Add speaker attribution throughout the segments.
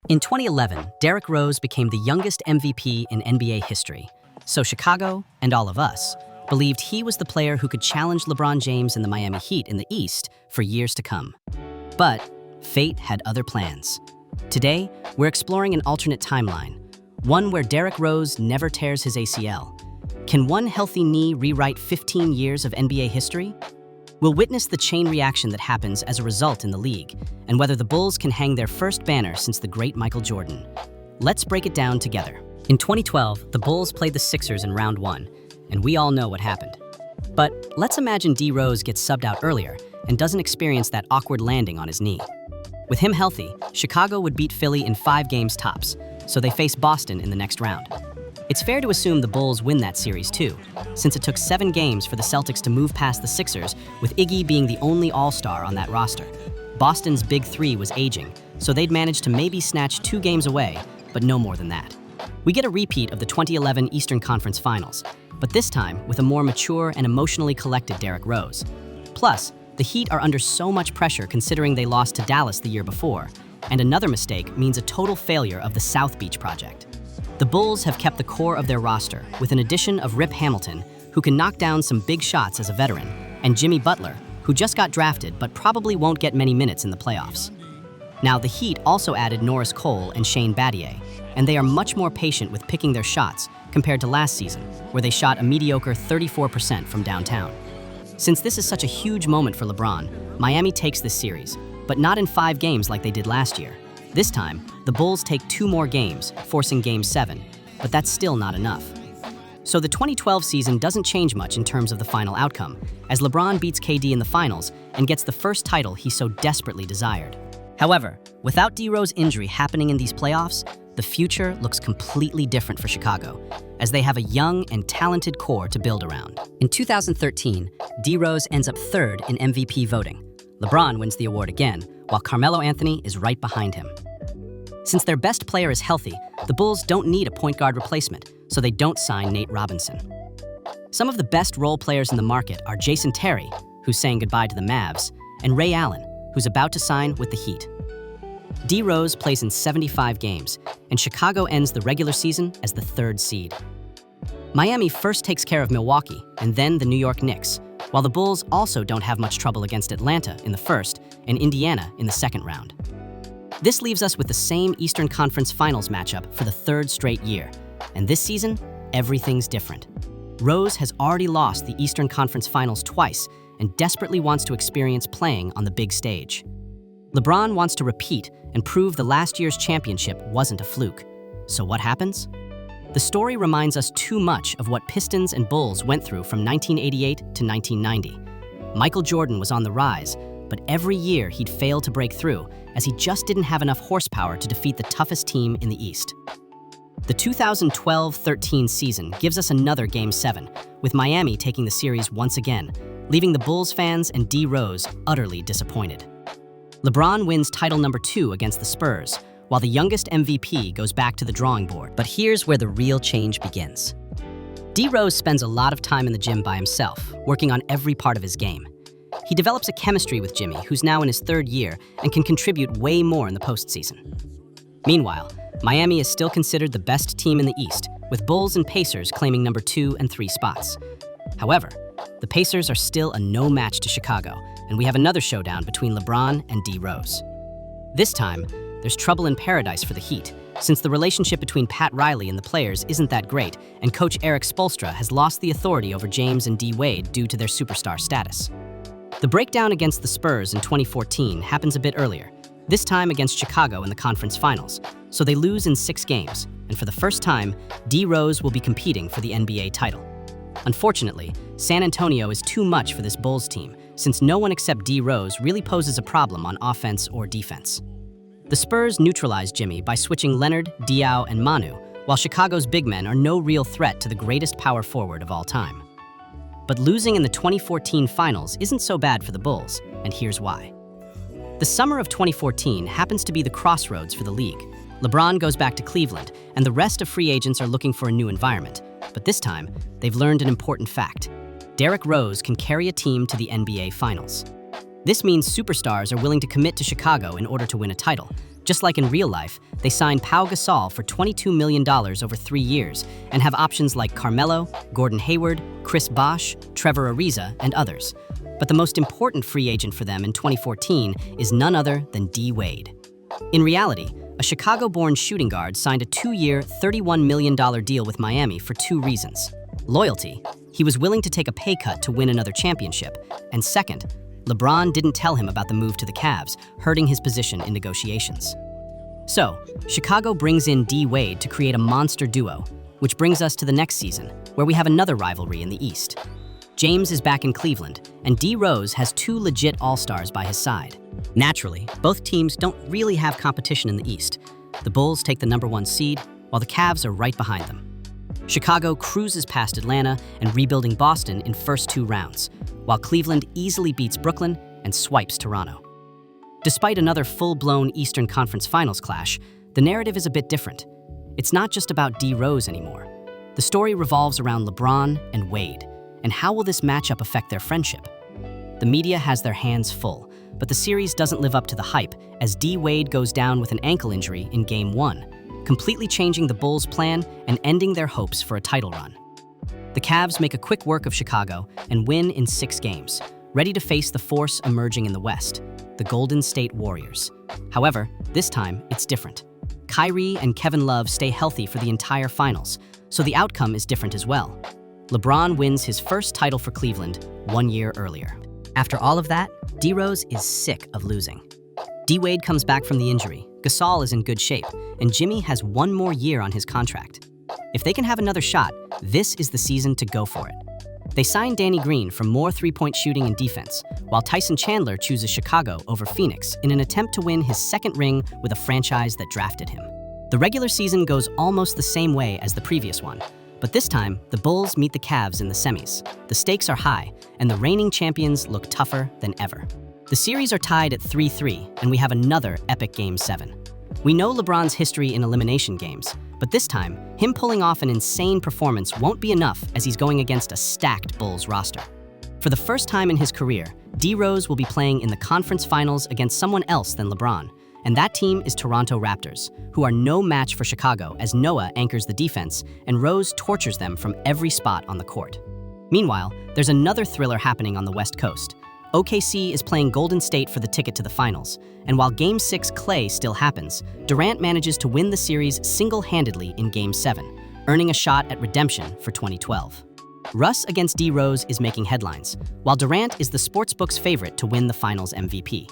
Speaker 1: In 2011, Derrick Rose became the youngest MVP in NBA history. So Chicago, and all of us, believed he was the player who could challenge LeBron James and the Miami Heat in the East for years to come. But fate had other plans. Today, we're exploring an alternate timeline, one where Derrick Rose never tears his ACL. Can one healthy knee rewrite 15 years of NBA history? We'll witness the chain reaction that happens as a result in the league, and whether the Bulls can hang their first banner since the great Michael Jordan. Let's break it down together. In 2012, the Bulls played the Sixers in round 1, and we all know what happened. But let's imagine D. Rose gets subbed out earlier and doesn't experience that awkward landing on his knee. With him healthy, Chicago would beat Philly in 5 games tops, so they face Boston in the next round. It's fair to assume the Bulls win that series too, since it took 7 games for the Celtics to move past the Sixers, with Iggy being the only all-star on that roster. Boston's Big Three was aging, so they'd managed to maybe snatch 2 games away, but no more than that. We get a repeat of the 2011 Eastern Conference Finals, but this time with a more mature and emotionally collected Derrick Rose. Plus, the Heat are under so much pressure considering they lost to Dallas the year before, and another mistake means a total failure of the South Beach project. The Bulls have kept the core of their roster with an addition of Rip Hamilton, who can knock down some big shots as a veteran, and Jimmy Butler, who just got drafted but probably won't get many minutes in the playoffs. Now, the Heat also added Norris Cole and Shane Battier, and they are much more patient with picking their shots compared to last season, where they shot a mediocre 34% from downtown. Since this is such a huge moment for LeBron, Miami takes this series, but not in 5 games like they did last year. This time, the Bulls take 2 more games, forcing Game 7, but that's still not enough. So the 2012 season doesn't change much in terms of the final outcome, as LeBron beats KD in the finals and gets the first title he so desperately desired. However, without D. Rose's injury happening in these playoffs, the future looks completely different for Chicago, as they have a young and talented core to build around. In 2013, D. Rose ends up 3rd in MVP voting. LeBron wins the award again, while Carmelo Anthony is right behind him. Since their best player is healthy, the Bulls don't need a point guard replacement, so they don't sign Nate Robinson. Some of the best role players in the market are Jason Terry, who's saying goodbye to the Mavs, and Ray Allen, who's about to sign with the Heat. D. Rose plays in 75 games, and Chicago ends the regular season as the 3rd seed. Miami first takes care of Milwaukee, and then the New York Knicks, while the Bulls also don't have much trouble against Atlanta in the first and Indiana in the second round. This leaves us with the same Eastern Conference Finals matchup for the 3rd straight year, and this season, everything's different. Rose has already lost the Eastern Conference Finals twice and desperately wants to experience playing on the big stage. LeBron wants to repeat and prove the last year's championship wasn't a fluke. So what happens? The story reminds us too much of what Pistons and Bulls went through from 1988 to 1990. Michael Jordan was on the rise, but every year he'd fail to break through as he just didn't have enough horsepower to defeat the toughest team in the East. The 2012-13 season gives us another Game 7, with Miami taking the series once again, leaving the Bulls fans and D. Rose utterly disappointed. LeBron wins title number 2 against the Spurs, while the youngest MVP goes back to the drawing board. But here's where the real change begins. D. Rose spends a lot of time in the gym by himself, working on every part of his game. He develops a chemistry with Jimmy, who's now in his 3rd year and can contribute way more in the postseason. Meanwhile, Miami is still considered the best team in the East, with Bulls and Pacers claiming number 2 and 3 spots. However, the Pacers are still a no match to Chicago, and we have another showdown between LeBron and D. Rose. This time, there's trouble in paradise for the Heat, since the relationship between Pat Riley and the players isn't that great, and coach Eric Spoelstra has lost the authority over James and D. Wade due to their superstar status. The breakdown against the Spurs in 2014 happens a bit earlier, this time against Chicago in the conference finals, so they lose in 6 games, and for the first time, D. Rose will be competing for the NBA title. Unfortunately, San Antonio is too much for this Bulls team, since no one except D. Rose really poses a problem on offense or defense. The Spurs neutralize Jimmy by switching Leonard, Diaw, and Manu, while Chicago's big men are no real threat to the greatest power forward of all time. But losing in the 2014 finals isn't so bad for the Bulls, and here's why. The summer of 2014 happens to be the crossroads for the league. LeBron goes back to Cleveland, and the rest of free agents are looking for a new environment. But this time, they've learned an important fact. Derrick Rose can carry a team to the NBA Finals. This means superstars are willing to commit to Chicago in order to win a title, Just like in real life, they signed Pau Gasol for $22 million over 3 years and have options like Carmelo, Gordon Hayward, Chris Bosh, Trevor Ariza, and others. But the most important free agent for them in 2014 is none other than D. Wade. In reality, a Chicago-born shooting guard signed a 2-year, $31 million deal with Miami for 2 reasons. Loyalty. He was willing to take a pay cut to win another championship. And second, LeBron didn't tell him about the move to the Cavs, hurting his position in negotiations. So, Chicago brings in D. Wade to create a monster duo, which brings us to the next season, where we have another rivalry in the East. James is back in Cleveland, and D. Rose has 2 legit all-stars by his side. Naturally, both teams don't really have competition in the East. The Bulls take the #1 seed, while the Cavs are right behind them. Chicago cruises past Atlanta and rebuilding Boston in first 2 rounds, while Cleveland easily beats Brooklyn and swipes Toronto. Despite another full-blown Eastern Conference Finals clash, the narrative is a bit different. It's not just about D. Rose anymore. The story revolves around LeBron and Wade, and how will this matchup affect their friendship? The media has their hands full, but the series doesn't live up to the hype as D. Wade goes down with an ankle injury in Game 1, completely changing the Bulls' plan and ending their hopes for a title run. The Cavs make a quick work of Chicago and win in 6 games, ready to face the force emerging in the West, the Golden State Warriors. However, this time it's different. Kyrie and Kevin Love stay healthy for the entire finals, so the outcome is different as well. LeBron wins his first title for Cleveland 1 year earlier. After all of that, D. Rose is sick of losing. D. Wade comes back from the injury, Gasol is in good shape, and Jimmy has 1 more year on his contract. If they can have another shot, this is the season to go for it. They sign Danny Green for more 3-point shooting and defense, while Tyson Chandler chooses Chicago over Phoenix in an attempt to win his 2nd ring with a franchise that drafted him. The regular season goes almost the same way as the previous one, but this time, the Bulls meet the Cavs in the semis. The stakes are high, and the reigning champions look tougher than ever. The series are tied at 3-3, and we have another epic Game 7. We know LeBron's history in elimination games, but this time, him pulling off an insane performance won't be enough as he's going against a stacked Bulls roster. For the first time in his career, D. Rose will be playing in the conference finals against someone else than LeBron, and that team is Toronto Raptors, who are no match for Chicago as Noah anchors the defense and Rose tortures them from every spot on the court. Meanwhile, there's another thriller happening on the West Coast. OKC is playing Golden State for the ticket to the finals, and while Game 6 Clay still happens, Durant manages to win the series single-handedly in Game 7, earning a shot at redemption for 2012. Russ against D. Rose is making headlines, while Durant is the sportsbook's favorite to win the finals MVP.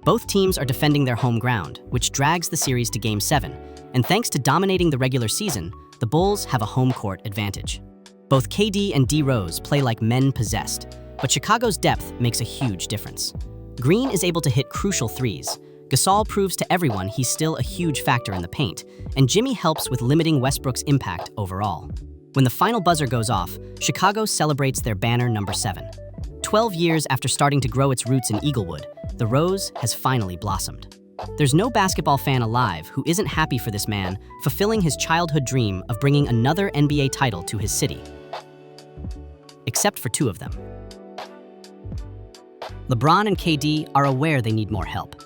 Speaker 1: Both teams are defending their home ground, which drags the series to Game 7, and thanks to dominating the regular season, the Bulls have a home court advantage. Both KD and D. Rose play like men possessed, but Chicago's depth makes a huge difference. Green is able to hit crucial threes, Gasol proves to everyone he's still a huge factor in the paint, and Jimmy helps with limiting Westbrook's impact overall. When the final buzzer goes off, Chicago celebrates their banner number 7. 12 years after starting to grow its roots in Eaglewood, the Rose has finally blossomed. There's no basketball fan alive who isn't happy for this man fulfilling his childhood dream of bringing another NBA title to his city. Except for 2 of them. LeBron and KD are aware they need more help.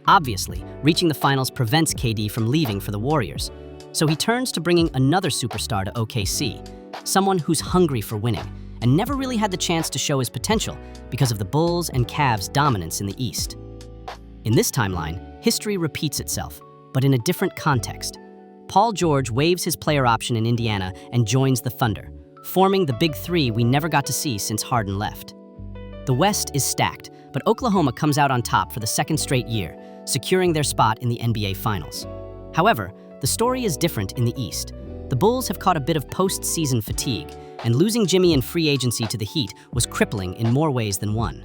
Speaker 1: Obviously, reaching the finals prevents KD from leaving for the Warriors, so he turns to bringing another superstar to OKC, someone who's hungry for winning and never really had the chance to show his potential because of the Bulls and Cavs' dominance in the East. In this timeline, history repeats itself, but in a different context. Paul George waives his player option in Indiana and joins the Thunder, forming the big 3 we never got to see since Harden left. The West is stacked, but Oklahoma comes out on top for the 2nd straight year, securing their spot in the NBA Finals. However, the story is different in the East. The Bulls have caught a bit of post-season fatigue, and losing Jimmy in free agency to the Heat was crippling in more ways than one.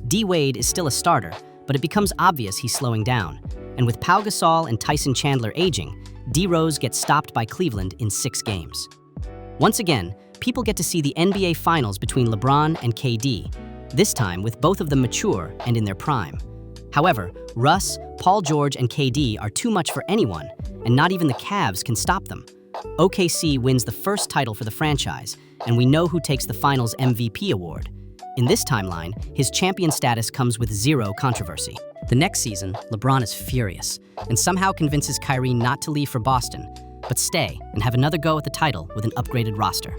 Speaker 1: D. Wade is still a starter, but it becomes obvious he's slowing down, and with Pau Gasol and Tyson Chandler aging, D. Rose gets stopped by Cleveland in 6 games. Once again, people get to see the NBA Finals between LeBron and KD, this time with both of them mature and in their prime. However, Russ, Paul George, and KD are too much for anyone, and not even the Cavs can stop them. OKC wins the first title for the franchise, and we know who takes the Finals MVP award. In this timeline, his champion status comes with 0 controversy. The next season, LeBron is furious and somehow convinces Kyrie not to leave for Boston, but stay and have another go at the title with an upgraded roster.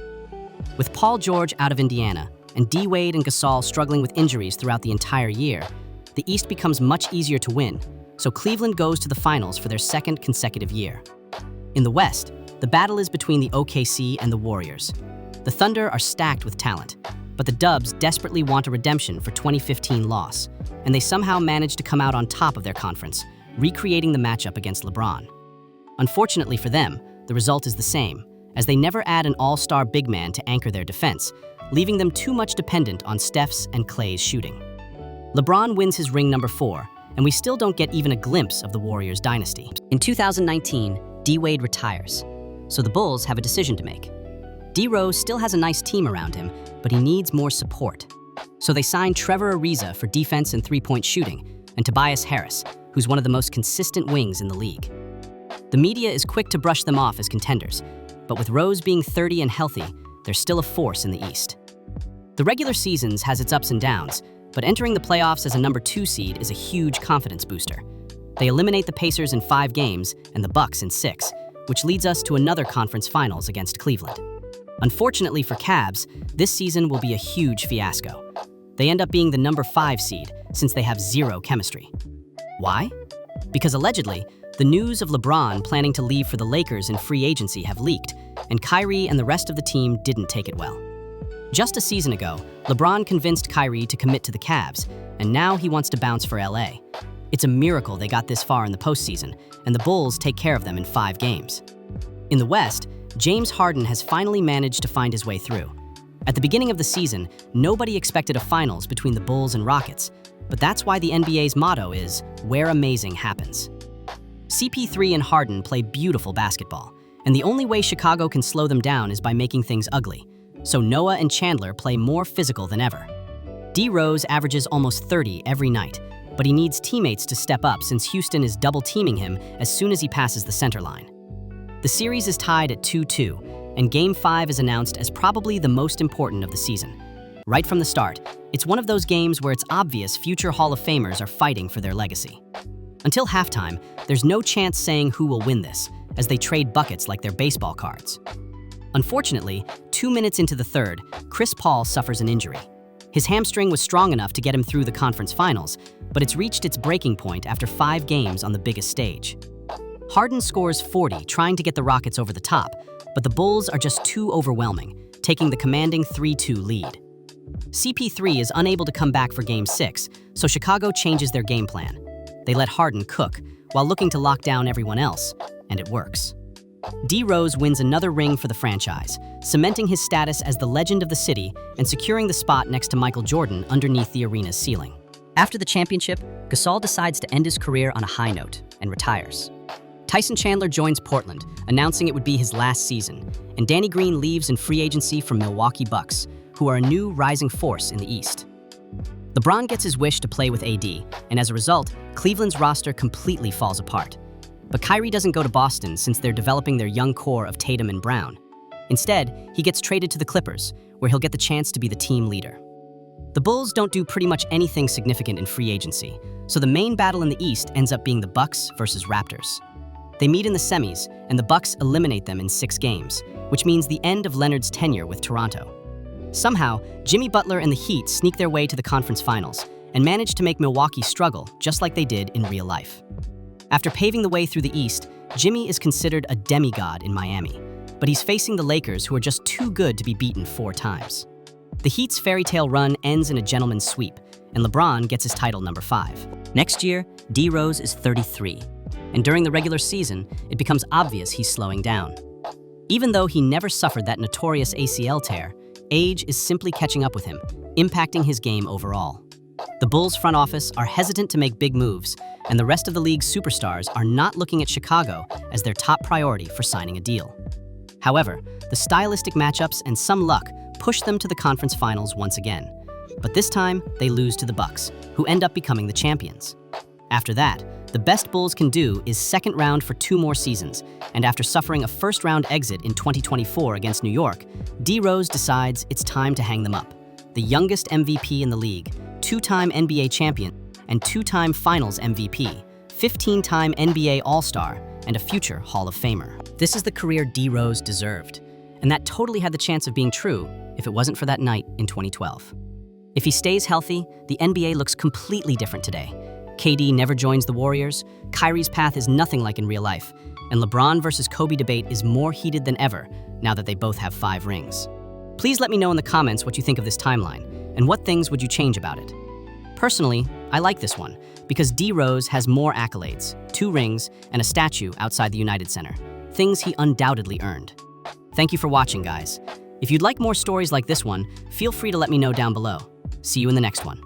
Speaker 1: With Paul George out of Indiana and D-Wade and Gasol struggling with injuries throughout the entire year, the East becomes much easier to win, so Cleveland goes to the finals for their second consecutive year. In the West, the battle is between the OKC and the Warriors. The Thunder are stacked with talent, but the Dubs desperately want a redemption for 2015 loss, and they somehow manage to come out on top of their conference, recreating the matchup against LeBron. Unfortunately for them, the result is the same, as they never add an all-star big man to anchor their defense, leaving them too much dependent on Steph's and Klay's shooting. LeBron wins his ring number 4, and we still don't get even a glimpse of the Warriors dynasty. In 2019, D-Wade retires, so the Bulls have a decision to make. D-Rose still has a nice team around him, but he needs more support. So they sign Trevor Ariza for defense and three-point shooting, and Tobias Harris, who's one of the most consistent wings in the league. The media is quick to brush them off as contenders, but with Rose being 30 and healthy, they're still a force in the East. The regular seasons has its ups and downs, but entering the playoffs as a number 2 seed is a huge confidence booster. They eliminate the Pacers in 5 games and the Bucks in 6, which leads us to another conference finals against Cleveland. Unfortunately for Cavs, this season will be a huge fiasco. They end up being the number 5 seed since they have zero chemistry. Why? Because allegedly, the news of LeBron planning to leave for the Lakers in free agency have leaked, and Kyrie and the rest of the team didn't take it well. Just a season ago, LeBron convinced Kyrie to commit to the Cavs, and now he wants to bounce for LA. It's a miracle they got this far in the postseason, and the Bulls take care of them in 5 games. In the West, James Harden has finally managed to find his way through. At the beginning of the season, nobody expected a finals between the Bulls and Rockets, but that's why the NBA's motto is, where amazing happens. CP3 and Harden play beautiful basketball, and the only way Chicago can slow them down is by making things ugly. So Noah and Chandler play more physical than ever. D-Rose averages almost 30 every night, but he needs teammates to step up since Houston is double-teaming him as soon as he passes the center line. The series is tied at 2-2, and Game 5 is announced as probably the most important of the season. Right from the start, it's one of those games where it's obvious future Hall of Famers are fighting for their legacy. Until halftime, there's no chance saying who will win this, as they trade buckets like they're baseball cards. Unfortunately, 2 minutes into the third, Chris Paul suffers an injury. His hamstring was strong enough to get him through the conference finals, but it's reached its breaking point after 5 games on the biggest stage. Harden scores 40, trying to get the Rockets over the top, but the Bulls are just too overwhelming, taking the commanding 3-2 lead. CP3 is unable to come back for Game 6, so Chicago changes their game plan. They let Harden cook, while looking to lock down everyone else, and it works. D-Rose wins another ring for the franchise, cementing his status as the legend of the city and securing the spot next to Michael Jordan underneath the arena's ceiling. After the championship, Gasol decides to end his career on a high note and retires. Tyson Chandler joins Portland, announcing it would be his last season, and Danny Green leaves in free agency from Milwaukee Bucks, who are a new rising force in the East. LeBron gets his wish to play with AD, and as a result, Cleveland's roster completely falls apart. But Kyrie doesn't go to Boston since they're developing their young core of Tatum and Brown. Instead, he gets traded to the Clippers, where he'll get the chance to be the team leader. The Bulls don't do pretty much anything significant in free agency, so the main battle in the East ends up being the Bucks versus Raptors. They meet in the semis, and the Bucks eliminate them in 6 games, which means the end of Leonard's tenure with Toronto. Somehow, Jimmy Butler and the Heat sneak their way to the conference finals and manage to make Milwaukee struggle just like they did in real life. After paving the way through the East, Jimmy is considered a demigod in Miami, but he's facing the Lakers, who are just too good to be beaten 4 times. The Heat's fairy tale run ends in a gentleman's sweep, and LeBron gets his title number 5. Next year, D-Rose is 33, and during the regular season, it becomes obvious he's slowing down. Even though he never suffered that notorious ACL tear, age is simply catching up with him, impacting his game overall. The Bulls' front office are hesitant to make big moves, and the rest of the league's superstars are not looking at Chicago as their top priority for signing a deal. However, the stylistic matchups and some luck push them to the conference finals once again. But this time, they lose to the Bucks, who end up becoming the champions. After that, the best Bulls can do is second round for 2 more seasons, and after suffering a first-round exit in 2024 against New York, D-Rose decides it's time to hang them up. The youngest MVP in the league, 2-time NBA champion, and two-time Finals MVP, 15-time NBA All-Star, and a future Hall of Famer. This is the career D. Rose deserved, and that totally had the chance of being true if it wasn't for that night in 2012. If he stays healthy, the NBA looks completely different today. KD never joins the Warriors, Kyrie's path is nothing like in real life, and LeBron versus Kobe debate is more heated than ever now that they both have 5 rings. Please let me know in the comments what you think of this timeline, and what things would you change about it. Personally, I like this one, because D. Rose has more accolades, 2 rings, and a statue outside the United Center, things he undoubtedly earned. Thank you for watching, guys. If you'd like more stories like this one, feel free to let me know down below. See you in the next one.